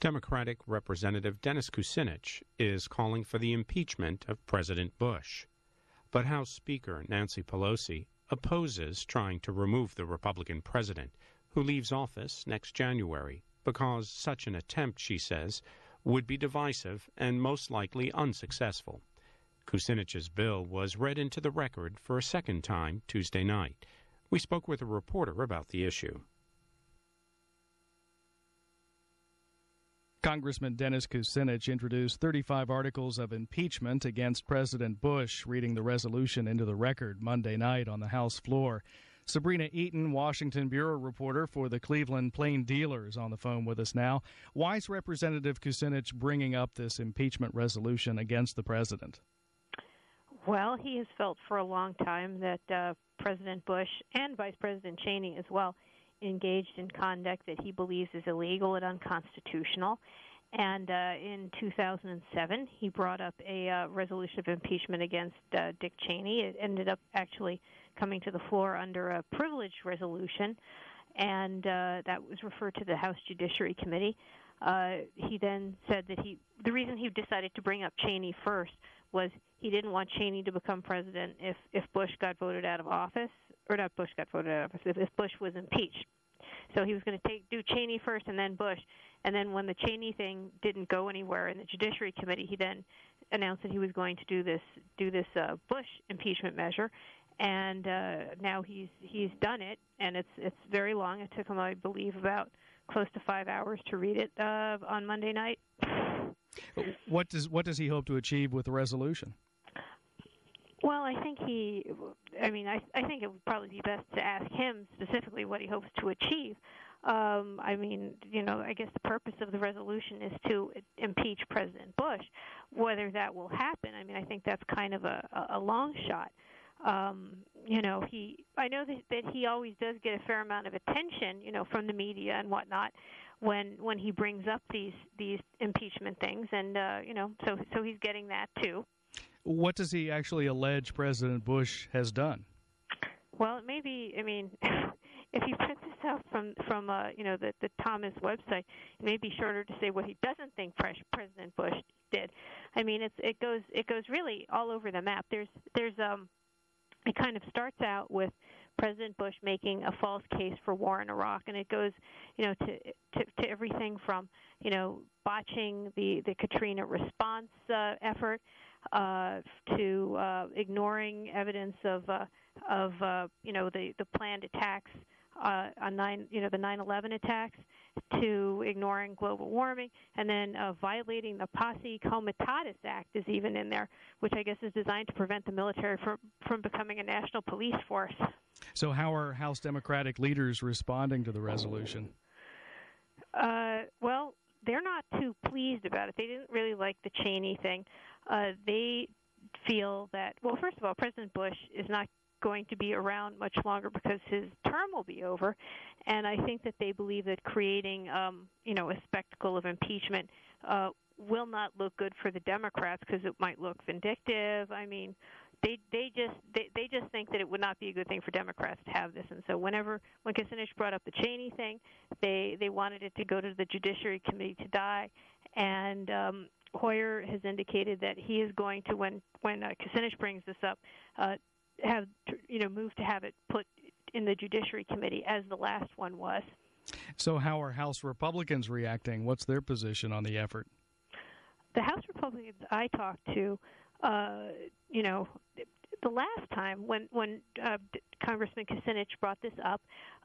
Democratic Representative Dennis Kucinich is calling for the impeachment of President Bush. But House Speaker Nancy Pelosi opposes trying to remove the Republican president, who leaves office next January, because such an attempt, she says, would be divisive and most likely unsuccessful. Kucinich's bill was read into the record for a second time Tuesday night. We spoke with a reporter about the issue. Congressman Dennis Kucinich introduced 35 articles of impeachment against President Bush, reading the resolution into the record Monday night on the House floor. Sabrina Eaton, Washington bureau reporter for the Cleveland Plain Dealer, is on the phone with us now. Why is Representative Kucinich bringing up this impeachment resolution against the president? Well, he has felt for a long time that President Bush and Vice President Cheney as well engaged in conduct that he believes is illegal and unconstitutional. And in 2007, he brought up a resolution of impeachment against Dick Cheney. It ended up actually coming to the floor under a privileged resolution, and that was referred to the House Judiciary Committee. He then said that the reason he decided to bring up Cheney first was he didn't want Cheney to become president if Bush got voted out of office, or not Bush got voted out of office, if Bush was impeached. So he was going to do Cheney first and then Bush. And then when the Cheney thing didn't go anywhere in the Judiciary Committee, he then announced that he was going to do this Bush impeachment measure. And now he's done it, and it's very long. It took him, I believe, about close to 5 hours to read it on Monday night. What does he hope to achieve with the resolution? Well, I think I think it would probably be best to ask him specifically what he hopes to achieve. I guess the purpose of the resolution is to impeach President Bush. Whether that will happen, I think that's kind of a long shot. I know that he always does get a fair amount of attention, from the media and whatnot when he brings up these impeachment things, and so he's getting that too. What does he actually allege President Bush has done? Well, it may be. If you print this out from the Thomas website, it may be shorter to say what he doesn't think President Bush did. It goes really all over the map. It kind of starts out with President Bush making a false case for war in Iraq, and it goes, to everything from, botching the Katrina response effort to ignoring evidence of the planned attacks on the 9/11 attacks, to ignoring global warming, and then violating the Posse Comitatus Act is even in there, which I guess is designed to prevent the military from becoming a national police force. So how are House Democratic leaders responding to the resolution? Well, they're not too pleased about it. They didn't really like the Cheney thing. They feel that, well, first of all, President Bush is not going to be around much longer because his term will be over, and I think that they believe that creating, a spectacle of impeachment will not look good for the Democrats because it might look vindictive. They just think that it would not be a good thing for Democrats to have this, and so when Kucinich brought up the Cheney thing, they wanted it to go to the Judiciary Committee to die, and Hoyer has indicated that he is going to, when Kucinich brings this up, move to have it put in the Judiciary Committee as the last one was. So how are House Republicans reacting? What's their position on the effort? The House Republicans I talked to, the last time when Congressman Kucinich brought this up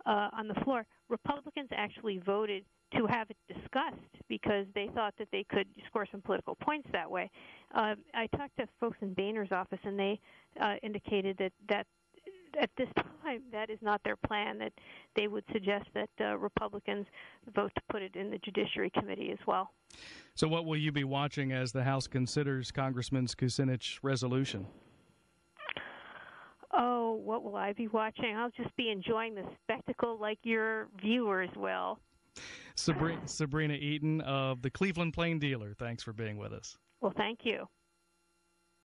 on the floor, Republicans actually voted to have it discussed because they thought that they could score some political points that way. I talked to folks in Boehner's office, and they indicated that at this time that is not their plan, that they would suggest that Republicans vote to put it in the Judiciary Committee as well. So what will you be watching as the House considers Congressman Kucinich's resolution? Oh, what will I be watching? I'll just be enjoying the spectacle like your viewers will. Sabrina Eaton of the Cleveland Plain Dealer, thanks for being with us. Well, thank you.